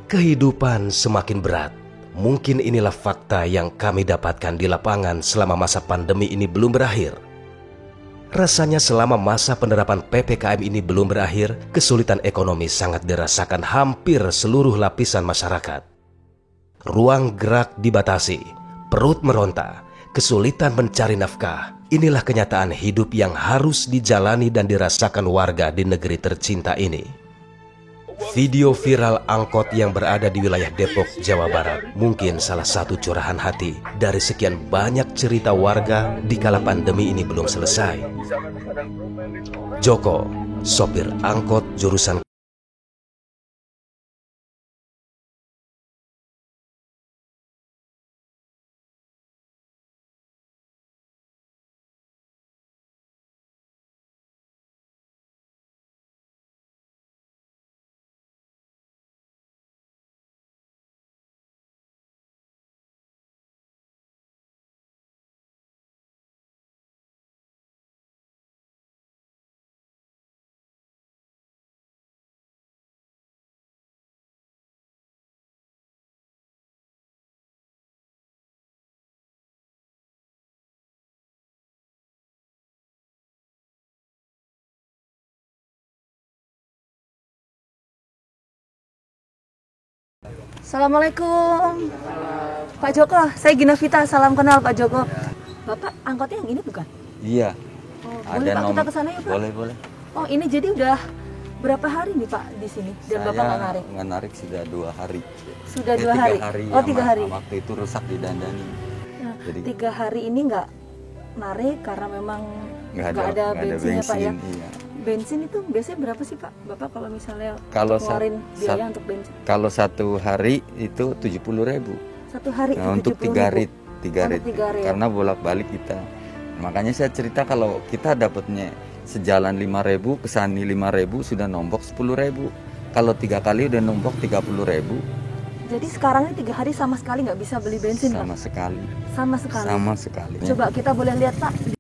Kehidupan semakin berat. Mungkin inilah fakta yang kami dapatkan di lapangan selama masa pandemi ini belum berakhir. Rasanya selama masa penerapan PPKM ini belum berakhir, kesulitan ekonomi sangat dirasakan hampir seluruh lapisan masyarakat. Ruang gerak dibatasi, perut meronta, kesulitan mencari nafkah. Inilah kenyataan hidup yang harus dijalani dan dirasakan warga di negeri tercinta ini. Video viral angkot yang berada di wilayah Depok, Jawa Barat mungkin salah satu curahan hati dari sekian banyak cerita warga di kala pandemi ini belum selesai. Joko, sopir angkot jurusan Assalamualaikum Pak Joko, saya Gina Vita, salam kenal Pak Joko. Bapak angkotnya yang ini bukan? Iya. Boleh Pak kita kesana yuk Pak? Boleh. Oh ini jadi udah berapa hari nih Pak di sini dan Saya Bapak nggak narik? nggak narik sudah 2 hari. Sudah 2 hari? Oh 3 hari. Waktu itu rusak di Dandani. Nah, Jadi 3 hari ini nggak narik karena memang nggak ada bensinnya Pak ya? Iya. Bensin itu biasanya berapa sih Pak? Bapak kalau misalnya Kalau ngeluarin biaya untuk bensin? Kalau 1 hari itu 70.000. 1 hari Nah, itu untuk 3 rit, 3 rit. Untuk 3 rit. Karena bolak-balik kita. Makanya saya cerita kalau kita dapatnya sejalan 5.000, kesani 5.000 sudah nombok 10.000. Kalau 3 kali udah nombok 30.000. Jadi sekarang ini 3 hari sama sekali nggak bisa beli bensin Pak? Sama sekali. Sama sekali. Sama sekali. Coba kita boleh lihat Pak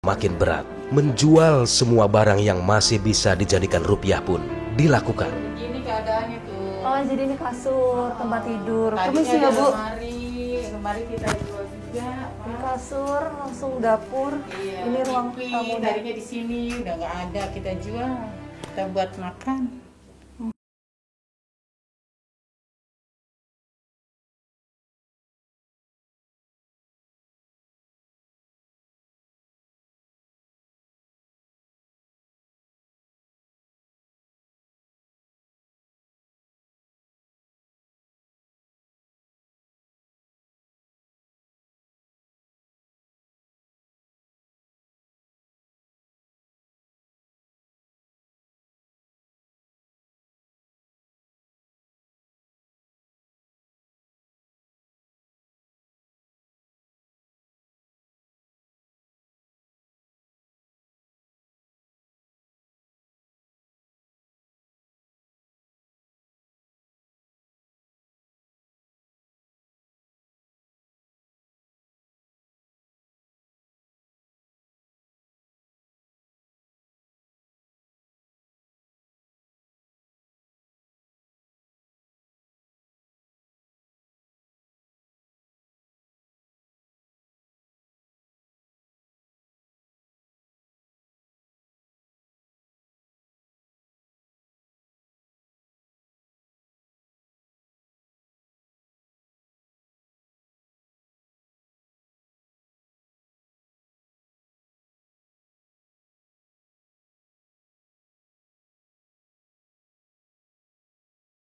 makin berat. Menjual semua barang yang masih bisa dijadikan rupiah pun dilakukan. Begini keadaannya tuh. Oh, jadi ini kasur, tempat tidur. Tadinya Permisi ya, ada Bu. lemari kita jual juga. Ini kasur, langsung dapur. Iya, Ini ruang TV, tamu. tadinya di sini udah nggak ada, kita jual, kita buat makan.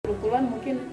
Pukulan mungkin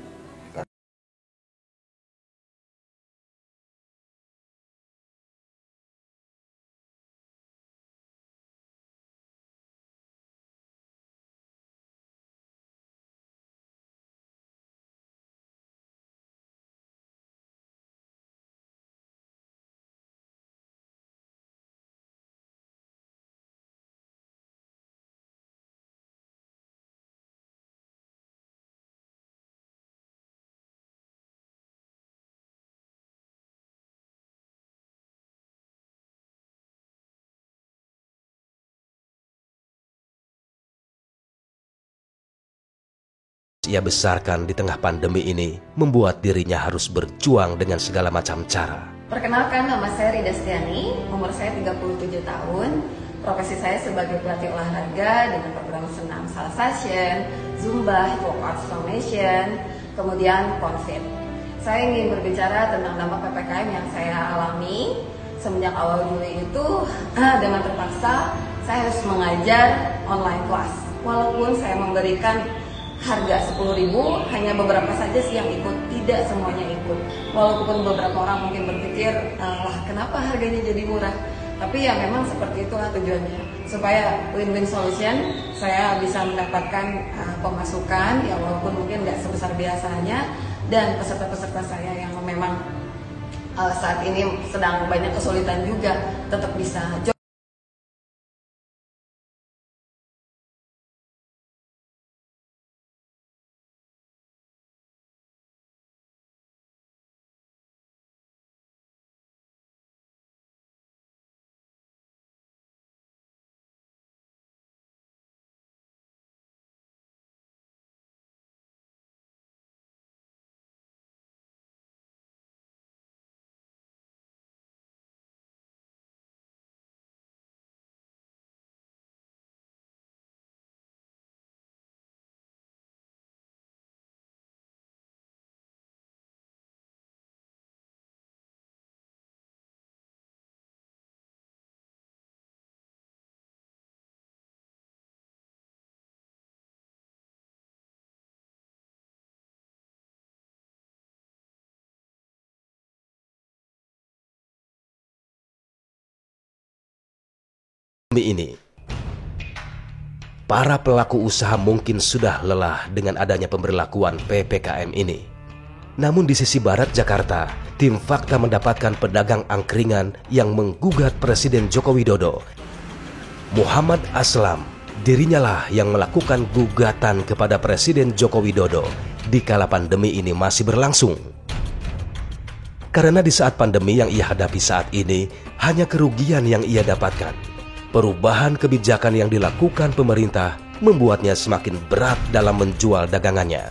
ia besarkan di tengah pandemi ini membuat dirinya harus berjuang dengan segala macam cara. Perkenalkan, nama saya Rida Stiani, umur saya 37 tahun. Profesi saya sebagai pelatih olahraga dengan program senam Salsation, Zumba, Workout Foundation, kemudian Confit. Saya ingin berbicara tentang dampak PPKM yang saya alami semenjak awal Juli itu. Dengan terpaksa saya harus mengajar online kelas. Walaupun saya memberikan harga 10.000, hanya beberapa saja sih yang ikut, tidak semuanya ikut. Walaupun beberapa orang mungkin berpikir, wah kenapa harganya jadi murah? Tapi ya memang seperti itulah tujuannya, supaya win-win solution, saya bisa mendapatkan pemasukan, ya walaupun mungkin nggak sebesar biasanya, dan peserta-peserta saya yang memang saat ini sedang banyak kesulitan juga, tetap bisa Ini, para pelaku usaha mungkin sudah lelah dengan adanya pemberlakuan PPKM ini. Namun di sisi barat Jakarta, tim Fakta mendapatkan pedagang angkringan yang menggugat Presiden Joko Widodo. Muhammad Aslam, dirinya lah yang melakukan gugatan kepada Presiden Joko Widodo di kala pandemi ini masih berlangsung. Karena di saat pandemi yang ia hadapi saat ini, hanya kerugian yang ia dapatkan. Perubahan kebijakan yang dilakukan pemerintah membuatnya semakin berat dalam menjual dagangannya.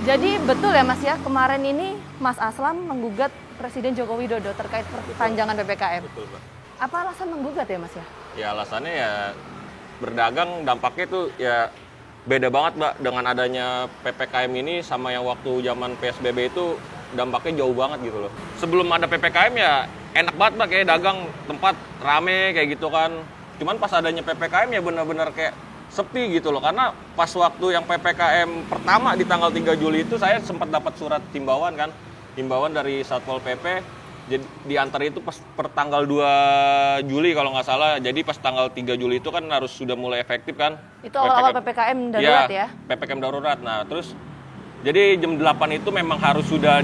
Jadi betul ya Mas ya, kemarin ini Mas Aslam menggugat Presiden Joko Widodo terkait perpanjangan PPKM. Betul, Pak. Apa alasan menggugat ya Mas ya? Ya alasannya ya berdagang dampaknya tuh ya beda banget Mbak dengan adanya PPKM ini sama yang waktu zaman PSBB itu dampaknya jauh banget gitu loh. Sebelum ada PPKM ya enak banget Mbak, kayak dagang tempat rame kayak gitu kan. Cuman pas adanya PPKM ya benar-benar kayak sepi gitu loh, karena pas waktu yang PPKM pertama di tanggal 3 Juli itu saya sempat dapat surat himbauan kan, himbauan dari Satpol PP. Jadi diantar itu pas per tanggal 2 Juli kalau nggak salah. Jadi pas tanggal 3 Juli itu kan harus sudah mulai efektif kan. Itu awal-awal PPKM darurat ya? PPKM darurat. Nah, terus jadi jam 8 itu memang harus sudah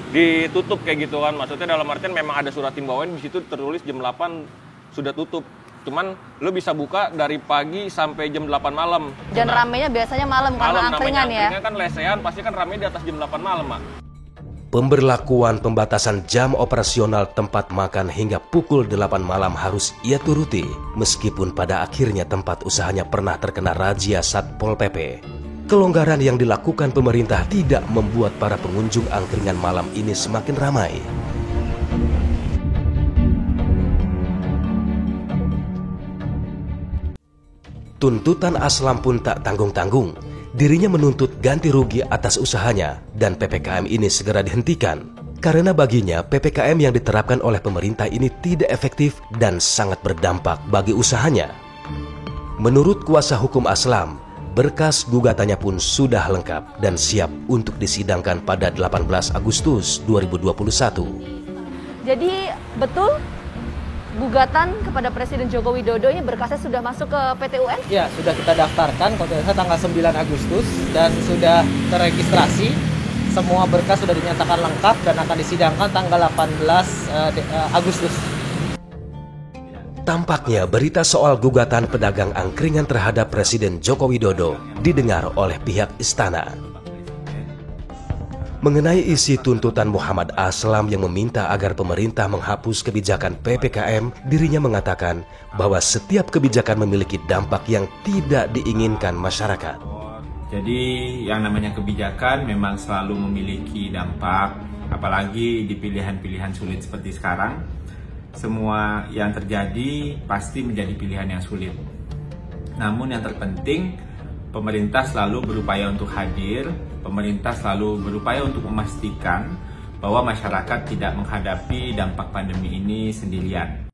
ditutup kayak gitu kan. Maksudnya dalam artian memang ada surat himbauan di situ tertulis jam 8 sudah tutup. Cuman lo bisa buka dari pagi sampai jam 8 malam. Dan ramenya biasanya malam karena angkringan ya? Angkringan kan lesehan, pasti kan rame di atas jam 8 malam, Mak. Pemberlakuan pembatasan jam operasional tempat makan hingga pukul 8 malam harus ia turuti, meskipun pada akhirnya tempat usahanya pernah terkena razia Satpol PP. Kelonggaran yang dilakukan pemerintah tidak membuat para pengunjung angkringan malam ini semakin ramai. Tuntutan Aslam pun tak tanggung-tanggung. Dirinya menuntut ganti rugi atas usahanya dan PPKM ini segera dihentikan. Karena baginya PPKM yang diterapkan oleh pemerintah ini tidak efektif dan sangat berdampak bagi usahanya. Menurut kuasa hukum Aslam, berkas gugatannya pun sudah lengkap dan siap untuk disidangkan pada 18 Agustus 2021. Jadi betul gugatan kepada Presiden Joko Widodo ini berkasnya sudah masuk ke PT UN? Ya, sudah kita daftarkan kalau tidak salah tanggal 9 Agustus dan sudah terregistrasi. Semua berkas sudah dinyatakan lengkap dan akan disidangkan tanggal 18 Agustus. Tampaknya berita soal gugatan pedagang angkringan terhadap Presiden Joko Widodo didengar oleh pihak istana. Mengenai isi tuntutan Muhammad Aslam yang meminta agar pemerintah menghapus kebijakan PPKM, dirinya mengatakan bahwa setiap kebijakan memiliki dampak yang tidak diinginkan masyarakat. Jadi yang namanya kebijakan memang selalu memiliki dampak, apalagi di pilihan-pilihan sulit seperti sekarang. Semua yang terjadi pasti menjadi pilihan yang sulit. Namun yang terpenting, pemerintah selalu berupaya untuk hadir. Pemerintah selalu berupaya untuk memastikan bahwa masyarakat tidak menghadapi dampak pandemi ini sendirian.